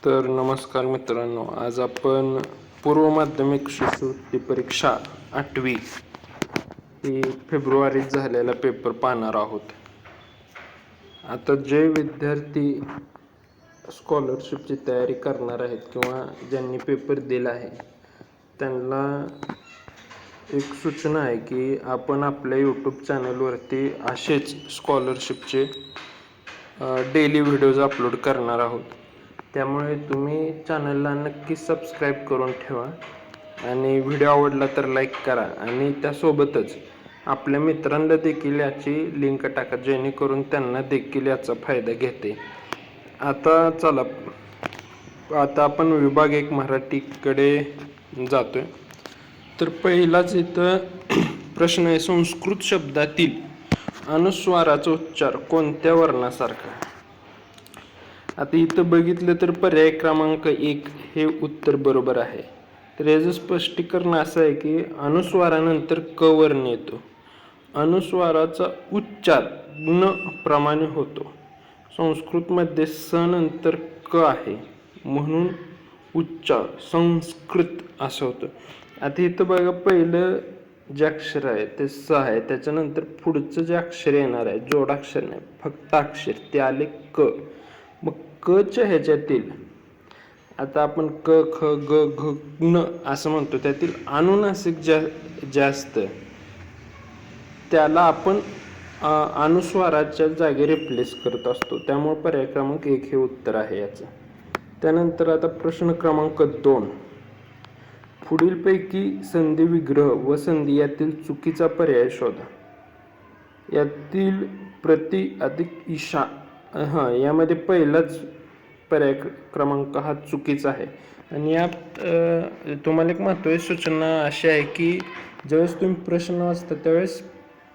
तर नमस्कार मित्रांनो, आज आपण पूर्व माध्यमिक शिष्यवृत्ती परीक्षा 8वी ही फेब्रुवारीत झालेला पेपर पाहणार आहोत. आता जे विद्यार्थी स्कॉलरशिपची तयारी करणार आहेत किंवा ज्यांनी पेपर दिला आहे त्यांना एक सूचना आहे की आपण आपल्या यूट्यूब चॅनलवरती असेच स्कॉलरशिपचे डेली व्हिडिओज अपलोड करणार आहोत. त्यामुळे तुम्ही चॅनलला नक्की सबस्क्राईब करून ठेवा आणि व्हिडिओ आवडला तर लाईक करा आणि त्यासोबतच आपल्या मित्रांना देखील याची लिंक टाका, जेणेकरून त्यांना देखील याचा फायदा घेते. आता आपण विभाग 1 मराठीकडे जातोय. तर पहिलाच इथं प्रश्न आहे, संस्कृत शब्दातील अनुस्वाराचा उच्चार कोणत्या वर्णासारखा? आता इथं बघितलं तर पर्याय क्रमांक 1 हे उत्तर बरोबर आहे. तर याचं स्पष्टीकरण असं आहे की अनुस्वारानंतर क वर्ण येतो. अनुस्वाराचा उच्चार न प्रमाणे होतो. संस्कृतमध्ये स नंतर क आहे म्हणून उच्चार संस्कृत असं होतं. आता इथं बघा, पहिलं जे अक्षर आहे ते स आहे, त्याच्यानंतर पुढचं जे अक्षर येणार आहे जोडाक्षर नाही फक्त अक्षर, ते आले क. मग कच्या ह्याच्यातील आता आपण क ख ग घ न असं म्हणतो, त्यातील अनुनासिक जे असतं त्याला आपण अनुस्वाराच्या जागी रिप्लेस करत असतो. त्यामुळे पर्याय क्रमांक 1 हे उत्तर आहे याचं. त्यानंतर आता प्रश्न क्रमांक 2, पुढीलपैकी संधी विग्रह व संधी यातील चुकीचा पर्याय शोधा. यातील प्रति अधिक ईशा यामध्ये पहिलाच पर्याय क्रमांक हा चुकीचा आहे. आणि यात तुम्हाला एक महत्त्वाची सूचना अशी आहे की ज्यावेळेस तुम्ही प्रश्न वाचता त्यावेळेस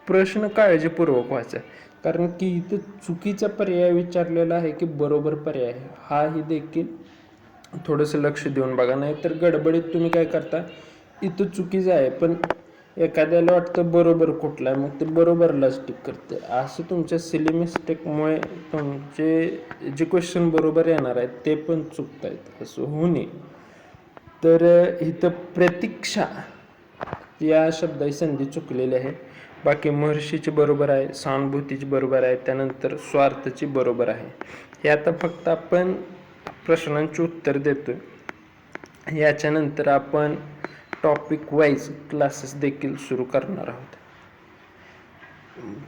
प्रश्न काळजीपूर्वक वाचा, कारण की इथं चुकीचा पर्याय विचारलेला आहे की बरोबर पर्याय आहे, हा ही देखील थोडंसं लक्ष देऊन बघा. नाहीतर गडबडीत तुम्ही काय करता, इथं चुकीचं आहे पण एखाद्याला वाटतं बरोबर कुठला आहे, मग ते बरोबरलाच टिक करते. असं तुमच्या सिली मिस्टेकमुळे तुमचे जे क्वेश्चन बरोबर येणार आहेत ते पण चुकत आहेत, असं होऊ नये. तर इथं प्रतीक्षा या शब्दाची संधी चुकलेली आहे. बाकी महर्षीची बरोबर आहे, सहानुभूतीची बरोबर आहे, त्यानंतर स्वार्थची बरोबर आहे. हे आता फक्त आपण प्रश्नांची उत्तर देतोय. याच्यानंतर आपण टॉपिक वाईज क्लासेस देखील सुरू करणार आहोत.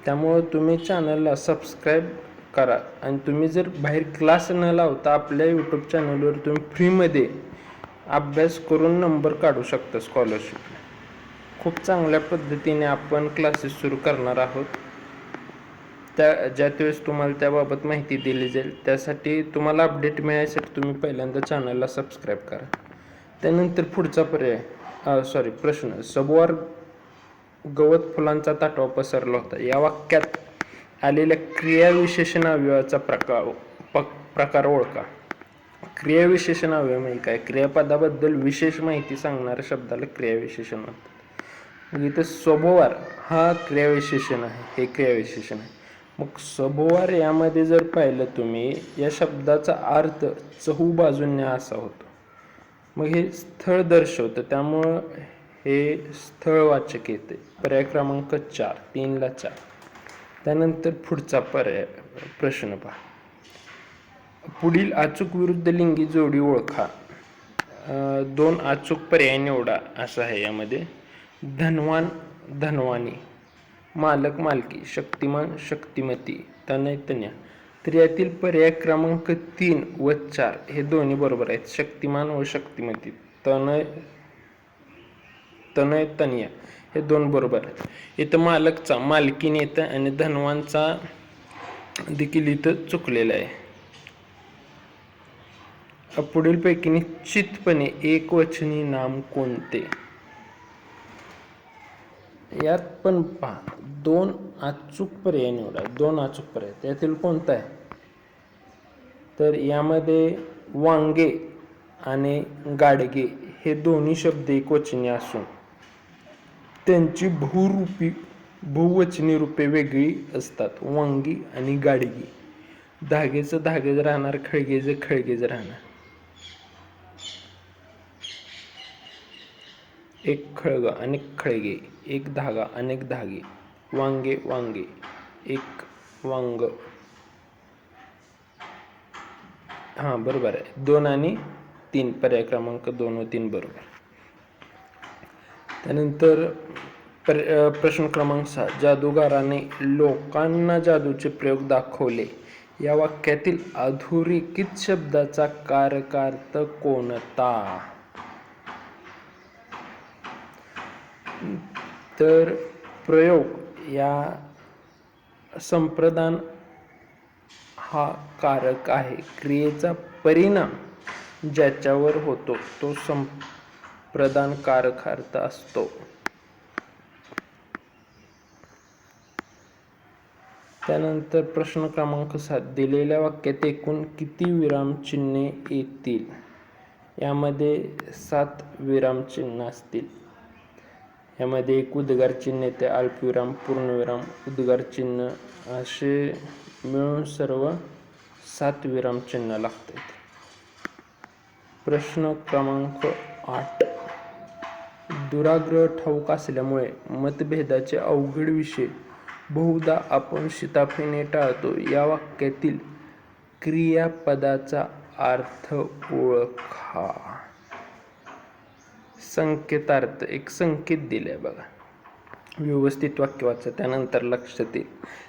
त्यामुळं तुम्ही चॅनलला सबस्क्राईब करा आणि तुम्ही जर बाहेर क्लास न लावता आपल्या यूट्यूब चॅनलवर तुम्ही फ्रीमध्ये अभ्यास करून नंबर काढू शकता स्कॉलरशिपला. खूप चांगल्या पद्धतीने आपण क्लासेस सुरू करणार आहोत. ज्या वेळेस तुम्हाला त्याबाबत माहिती दिली जाईल, त्यासाठी तुम्हाला अपडेट मिळायसाठी तुम्ही पहिल्यांदा चॅनलला सबस्क्राईब करा. त्यानंतर पुढचा प्रश्न, सभोवार गवत फुलांचा ताटवा पसरला होता. या वाक्यात आलेल्या क्रियाविशेषण अवयवाचा प्रकार ओळखा. क्रियाविशेषण अवयव म्हणजे काय? क्रियापदाबद्दल विशेष माहिती सांगणाऱ्या शब्दाला क्रियाविशेषण म्हणतात. इथं सभोवार हा क्रियाविशेषण आहे, हे क्रियाविशेषण आहे. मग सभोवार यामध्ये जर पाहिलं तुम्ही, या शब्दाचा अर्थ चहूबाजूंनी असा होतो. मग हे स्थळ दर्शवतं, त्यामुळं हे स्थळवाचक येते. पर्याय क्रमांक 4, 3ला 4. त्यानंतर पुढचा प्रश्न पहा, पुढील अचूक विरुद्ध लिंगी जोडी ओळखा. 2 अचूक पर्याय निवडा असं आहे यामध्ये. धनवान धनवानी, मालक मालकी, शक्तिमान शक्तिमती, तनय तनया. तर यातील पर्याय क्रमांक 3 व 4 हे दोन्ही बरोबर आहेत. शक्तिमान व शक्तिमती, तनय तनया हे 2 बरोबर आहेत. इथं मालकचा मालकीने येतं आणि धनवानचा देखील इथं चुकलेला आहे. पुढीलपैकी निश्चितपणे एकवचनी नाम कोणते? यात पण पहा, 2 अचूक पर्याय निवडा. 2 अचूक पर्याय त्यातील कोणता आहे? तर यामध्ये वांगे आणि गाडगे हे दोन्ही शब्द एकवचनी असून त्यांची बहुवचनी रूपे वेगळी असतात. वांगी आणि गाडगी. धागेचं धागेच राहणार, खळगेचं खळगेच राहणार. एक खळगा अनेक खळगे, एक धागा अनेक धागे, वांगे वांगे, एक वांग. हां बरोबर आहे. 2 आणि 3 पर्याय क्रमांक 2 व 3 बरोबर. त्यानंतर प्रश्न क्रमांक 6. जादूगाराने लोकांना जादूचे प्रयोग दाखवले या वाक्यातील अधोरेखित शब्दाचा कारकार्थ कोणता? तर प्रयोग या संप्रदान हा कारक आहे. क्रियेचा परिणाम ज्याच्यावर होतो तो संप्रदान कारकार्थ असतो. त्यानंतर प्रश्न क्रमांक 7. दिलेल्या वाक्यात एकूण किती विरामचिन्हे येतील? यामध्ये 7 विरामचिन्ह असतील. यामध्ये एक उद्गार चिन्ह येते, अल्पविराम, पूर्णविराम, उद्गार चिन्ह असे मिळून सर्व 7 विरामचिन्ह लागतात. प्रश्न क्रमांक 8. दुराग्रह ठाऊक असल्यामुळे मतभेदाचे अवघड विषय बहुधा आपण शिताफीने टाळतो. या वाक्यातील क्रियापदाचा अर्थ ओळखा. संकेतार्थ एक संकेत दिलाय बघा. व्यवस्थित वाक्य वाचा, त्यानंतर लक्षात येईल.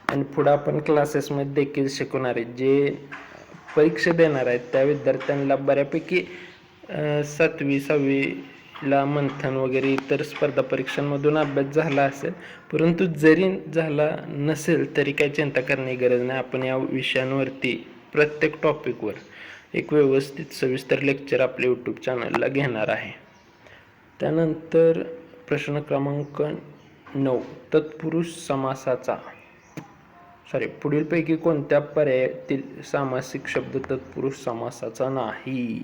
आणि पुढे आपण क्लासेसमध्ये देखील शिकवणार आहे. जे परीक्षा देणार आहेत त्या विद्यार्थ्यांना बऱ्यापैकी 7वी 6वीला मंथन वगैरे इतर स्पर्धा परीक्षांमधून अभ्यास झाला असेल, परंतु जरी झाला नसेल तरी काही चिंता करण्याची गरज नाही. आपण या विषयांवरती प्रत्येक टॉपिकवर एक व्यवस्थित सविस्तर लेक्चर आपल्या यूट्यूब चॅनलला घेणार आहे. त्यानंतर प्रश्न क्रमांक 9. तत्पुरुष समासाचा पुढीलपैकी कोणत्या पर्यायातील सामासिक शब्द तत्पुरुष समासाचा नाही?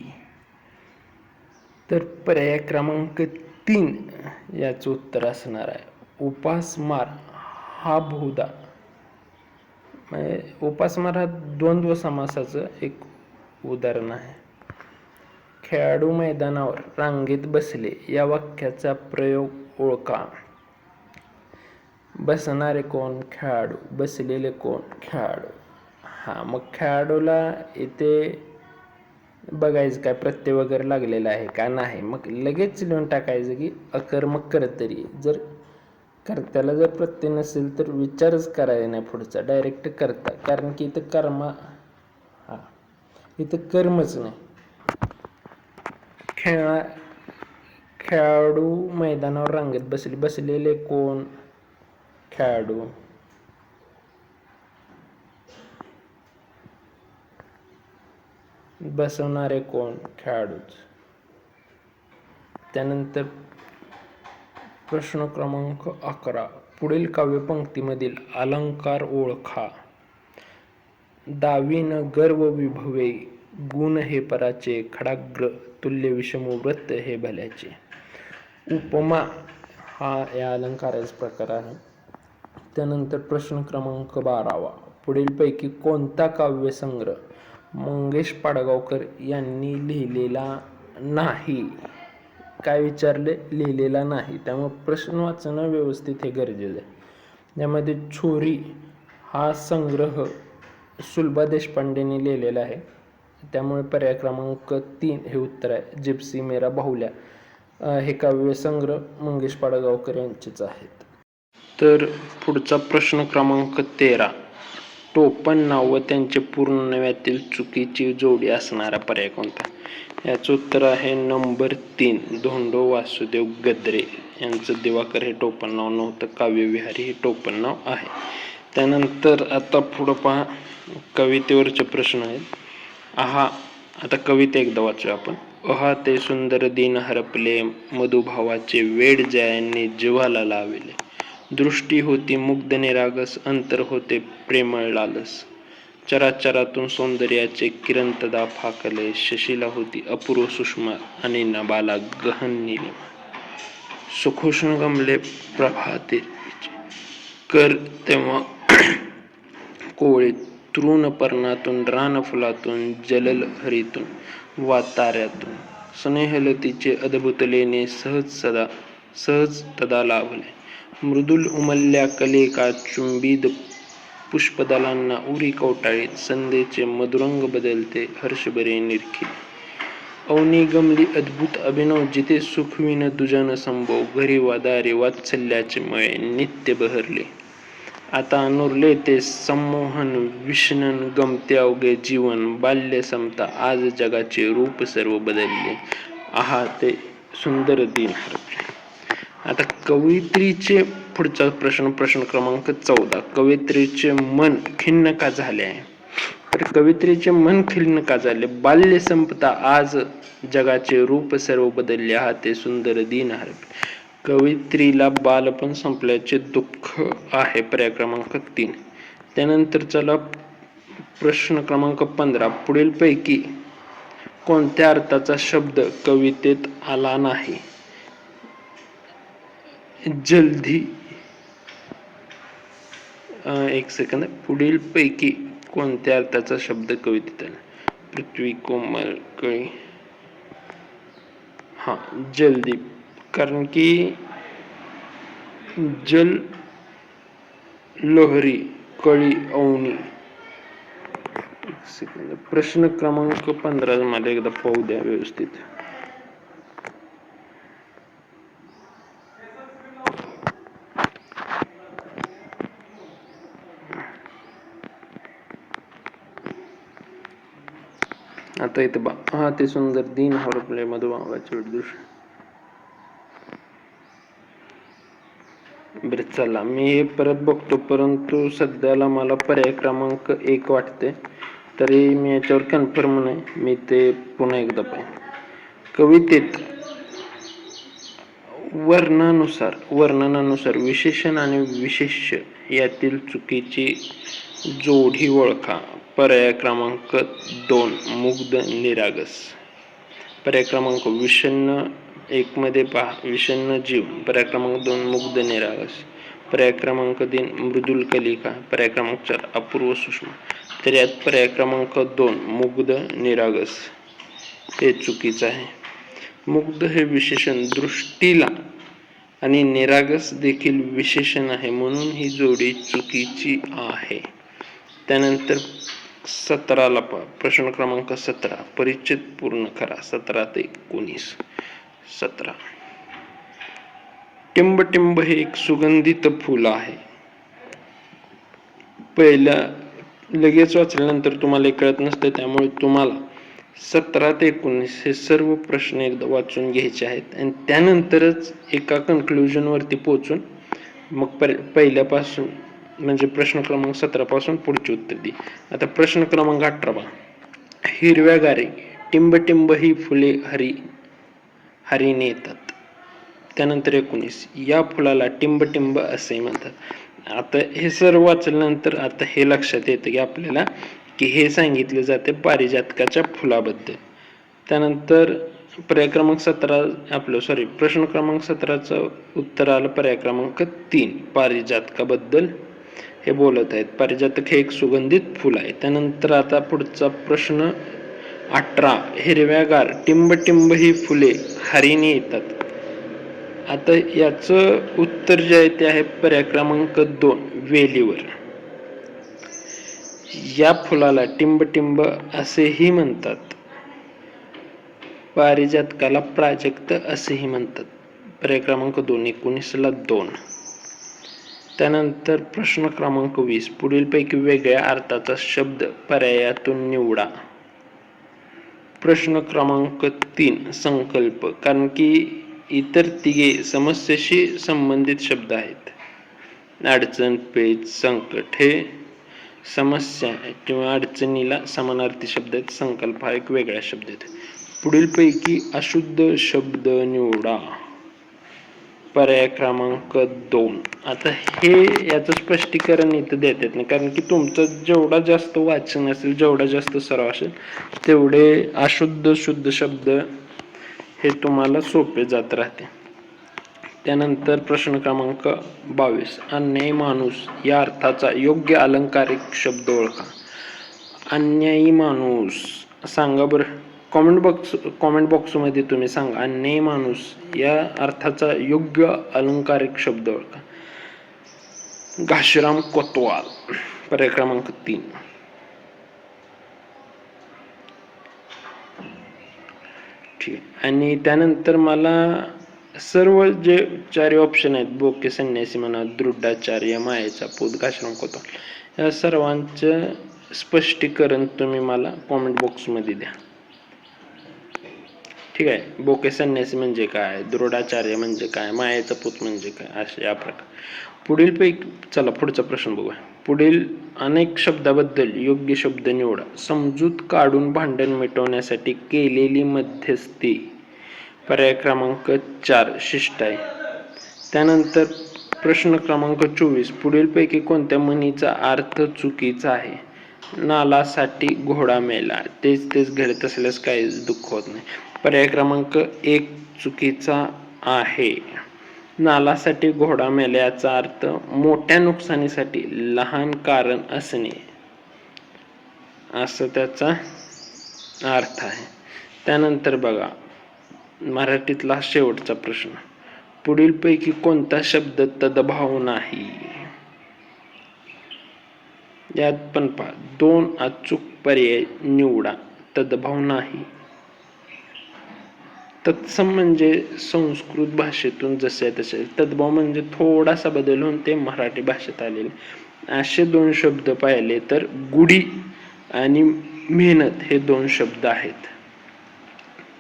तर पर्याय क्रमांक 3 याचं उत्तर असणार आहे उपासमार. हा बहुधा उपासमार हा द्वंद्व समासाचं एक उदाहरण आहे. खेळाडू मैदानावर रांगेत बसले या वाक्याचा प्रयोग ओळखा. बसणारे कोण? खेळाडू. बसलेले कोण? खेळाडू. मग खेळाडूला इथे बघायचं काय प्रत्यय वगैरे लागलेला आहे का नाही. मग लगेच लिहून टाकायचं की अकर्मक कर्तरी. जर कर्त्याला जर प्रत्यय नसेल तर विचारच करायचा नाही पुढचा, डायरेक्ट करता. कारण की इथं इथं कर्मच नाही. खेळाडू मैदानावर रांगेत बसले. बसलेले कोण? खेळाडू. बसवणारे कोण? खेळाडूच. त्यानंतर प्रश्न क्रमांक 11. पुढील काव्यपंक्तीमधील अलंकार ओळखा. दावीन गर्व विभवे, गुण हे पराचे, खडाग्र तुल्य विषमो, व्रत हे भल्याचे. उपमा हा या अलंकाराचा प्रकार आहे. त्यानंतर प्रश्न क्रमांक 12. पुढीलपैकी कोणता काव्यसंग्रह मंगेश पाडगावकर यांनी लिहिलेला नाही? काय विचारले? लिहिलेला नाही. त्यामुळे प्रश्न वाचणं व्यवस्थित हे गरजेचं आहे. यामध्ये छोरी हा संग्रह सुलभा देशपांडेने लिहिलेला आहे. त्यामुळे पर्याय क्रमांक 3 हे उत्तर आहे. जिप्सी मेरा बाहुल्या हे काव्यसंग्रह मंगेश पाडगावकर यांचेच आहेत. तर पुढचा प्रश्न क्रमांक 13. टोपण नाव व त्यांचे पूर्ण नावातील चुकीची जोडी असणारा पर्याय कोणता? याचं उत्तर आहे नंबर 3 धोंडो वासुदेव गद्रे यांचं दिवाकर हे टोपण नाव नव्हतं, काव्यविहारी हे टोपण नाव आहे. त्यानंतर आता पुढं पहा कवितेवरचे प्रश्न आहेत. आता कविता एकदा वाचूया आपण. ते सुंदर दिन हरपले, मधुभावाचे वेड जयांनी जीवाला लावले. दृष्टी होती मुग्ध निरागस, अंतर होते प्रेमळ लालस. चराचरातून सौंदर्याचे किरण तदा फाकले, शशिला होती अपूर्व सुषमा आणि नभाला गहन नीलिमा. सुखोष्ण गमले प्रभाते कर तेव्हा कोवळे, तृण पर्णातून रानफुलातून जललहरीतून वा ताऱ्यातून. स्नेहलतीचे अद्भुत लेणे सहज सदा सहज तदा लाभले. मृदुल उमलल्या कलेका चुंबीद पुष्पदलांना उरी कवटाळीत संध्येचे मधुरंग बदलते हर्षभरे निरखिल. अवनी गमली अद्भुत अभिनव जिथे सुखविन दुजन संभोग घरी वादारी वात्सल्याचे मळे नित्य बहरले. आता अनुरले ते संमोहन विष्णन गमते अवघे जीवन बाल्य समता आज जगाचे रूप सर्व बदलले. आहा ते सुंदर दिन हरपले. आता कवयित्रीचे पुढचा प्रश्न क्रमांक 14. कवयित्रीचे मन खिन्न का झाले आहे? तर कवयित्रीचे मन खिन्न का झाले? बाल्य संपता आज जगाचे रूप सर्व बदलले. हा ते सुंदर दिन हरपले. कवयित्रीला बालपण संपल्याचे दुःख आहे. पर्याय क्रमांक 3. त्यानंतर चला प्रश्न क्रमांक 15. पुढील पैकी कोणत्या अर्थाचा शब्द कवितेत आला नाही? जलधी. एक सेकंद. पुढील पैकी कोणत्या अर्थाचा शब्द कवितेत आला? पृथ्वी, कोमल, कळी. हा, जलधी. कारण की जल, लोहरी, कळी, अवनी. प्रश्न क्रमांक 15 मला एकदा पाहू द्या व्यवस्थित. आता इथे बा, हा ते सुंदर दिन हरपले मधुबाबाचे दृश्य. बरं चला, मी हे परत बघतो, परंतु सध्याला मला पर्याय क्रमांक 1 वाटते, तरी मी याच्यावर कन्फर्म नाही. मी ते पुन्हा एकदा पाहिजे. कवितेत वर्णनानुसार विशेषण आणि विशेष्य यातील चुकीची जोडी ओळखा. पर्याय क्रमांक 2 मुग्ध निरागस. पर्याय क्रमांक विषण्ण 1 मध्ये पहा विषण्ण जीव. पर्याय क्रमांक 2 मुग्ध निरागस. पर्याय क्रमांक 3 मृदुल कलिका. पर्याय क्रमांक 4 अपूर्व सूक्ष्म. तर यात पर्याय क्रमांक 2 मुग्ध निरागस हे चुकीचं आहे. मुग्ध हे विशेषण दृष्टीला आणि निरागस देखील विशेषण आहे, म्हणून ही जोडी चुकीची आहे. त्यानंतर 17ला पहा. प्रश्न क्रमांक 17. परिच्छेद पूर्ण करा. 17 ते 19. 17. टिंबटिंब हे एक सुगंधित फुल आहे. पहिल्या लगेच वाचल्यानंतर तुम्हाला कळत नसते, त्यामुळे तुम्हाला 17 ते 19 हे सर्व प्रश्न एकदा वाचून घ्यायचे आहेत आणि त्यानंतरच एका कन्क्लुजन वरती पोहोचून मग पहिल्यापासून म्हणजे प्रश्न क्रमांक 17 पासून पुढची उत्तर दे. आता प्रश्न क्रमांक 18 बघा. हिरव्यागारे टिंबटिंब ही फुले हरीने येतात. त्यानंतर 19. या फुलाला टिंबटिंब असे म्हणतात. आता हे सर्व वाचल्यानंतर आता हे लक्षात येतं की आपल्याला की हे सांगितले जाते पारिजातकाच्या फुलाबद्दल. त्यानंतर पर्याय क्रमांक 17 प्रश्न क्रमांक 17चं उत्तर आलं पर्याय क्रमांक 3 पारिजातकाबद्दल हे बोलत आहेत. पारिजातक हे एक सुगंधित फुल आहे. त्यानंतर आता पुढचा प्रश्न 18. हिरव्यागार टिंबटिंब ही फुले हरीने येतात. आता याचं उत्तर जे आहे ते आहे पर्याय क्रमांक 2 वेलीवर. या फुलाला टिंबटिंब असेही म्हणतात. पारिजातकाला प्राजक्त असेही म्हणतात. पर्याय क्रमांक 2 19ला 2. त्यानंतर प्रश्न क्रमांक 20. पुढीलपैकी वेगळ्या अर्थाचा शब्द पर्यायातून निवडा. प्रश्न क्रमांक 3 संकल्प. कारण की इतर तिघे समस्येशी संबंधित शब्द आहेत. अडचण, पेच, संकट हे समस्या किंवा अडचणीला समानार्थी शब्द आहेत. संकल्प हा एक वेगळा शब्द आहे. पुढीलपैकी अशुद्ध शब्द निवडा. पर्याय क्रमांक 2. आता हे याचं स्पष्टीकरण इथं देतात नाही, कारण की तुमचं जेवढा जास्त वाचन असेल, जेवढा जास्त सराव असेल, तेवढे अशुद्ध शुद्ध शब्द हे तुम्हाला सोपे जात राहते. त्यानंतर प्रश्न क्रमांक 22. अन्यायी माणूस या अर्थाचा योग्य अलंकारिक शब्द ओळखा. अन्यायी माणूस सांगा बरं. कॉमेंट बॉक्समध्ये तुम्ही सांगा. अन्यायी माणूस या अर्थाचा योग्य अलंकारिक शब्द ओळखा. घाशीराम कोतवाल, पर्याय क्रमांक 3. ठीक. आणि त्यानंतर मला सर्व जे 4 ऑप्शन आहेत, बोके संन्यासी म्हणा, दृढाचार्य, मायेचा पूत, घाशीराम कोतवाल, या सर्वांचं स्पष्टीकरण तुम्ही मला कॉमेंट बॉक्समध्ये द्या. ठीक आहे. बोके संन्यासी म्हणजे काय, दृढाचार्य म्हणजे काय, मायेचा पूत म्हणजे काय, असे या प्रकार. चला पुढचा प्रश्न बघूया. पुढील अनेक शब्दाबद्दल योग्य शब्द निवडा. समजूत काढून भांडण मिटवण्यासाठी केलेली मध्यस्थी, पर्याय क्रमांक 4 शिष्ट आहे. त्यानंतर प्रश्न क्रमांक 24. पुढीलपैकी कोणत्या म्हणीचा अर्थ चुकीचा आहे? नालासाठी घोडा मेला, तेच घडत असल्यास काही दुःख होत नाही. पर्याय क्रमांक 1 चुकीचा आहे. नालासाठी घोडा मेला याचा अर्थ मोठ्या नुकसानीसाठी लहान कारण असणे, असं त्याचा अर्थ आहे. त्यानंतर बघा मराठीतला शेवटचा प्रश्न. पुढीलपैकी कोणता शब्द तद्भाव नाही? यात पण पहा 2 अचूक पर्याय निवडा. तद्भाव नाही. तत्सम म्हणजे संस्कृत भाषेतून जसे तसे, तद्भाव म्हणजे थोडासा बदल होऊन ते मराठी भाषेत आलेले. असे 2 शब्द पाहिले तर गुढी आणि मेहनत हे 2 शब्द आहेत.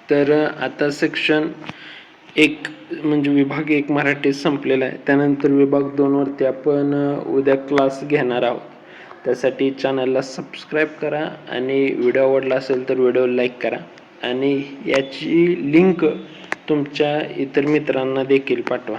तर आता सेक्शन 1 म्हणजे विभाग 1 मराठी संपलेला आहे. त्यानंतर विभाग 2 वरती आपण उद्या क्लास घेणार आहोत. त्यासाठी चॅनलला सबस्क्राईब करा आणि व्हिडिओ आवडला असेल तर व्हिडिओ लाईक करा आणि याची लिंक तुमच्या इतर मित्रांना देखील पाठवा.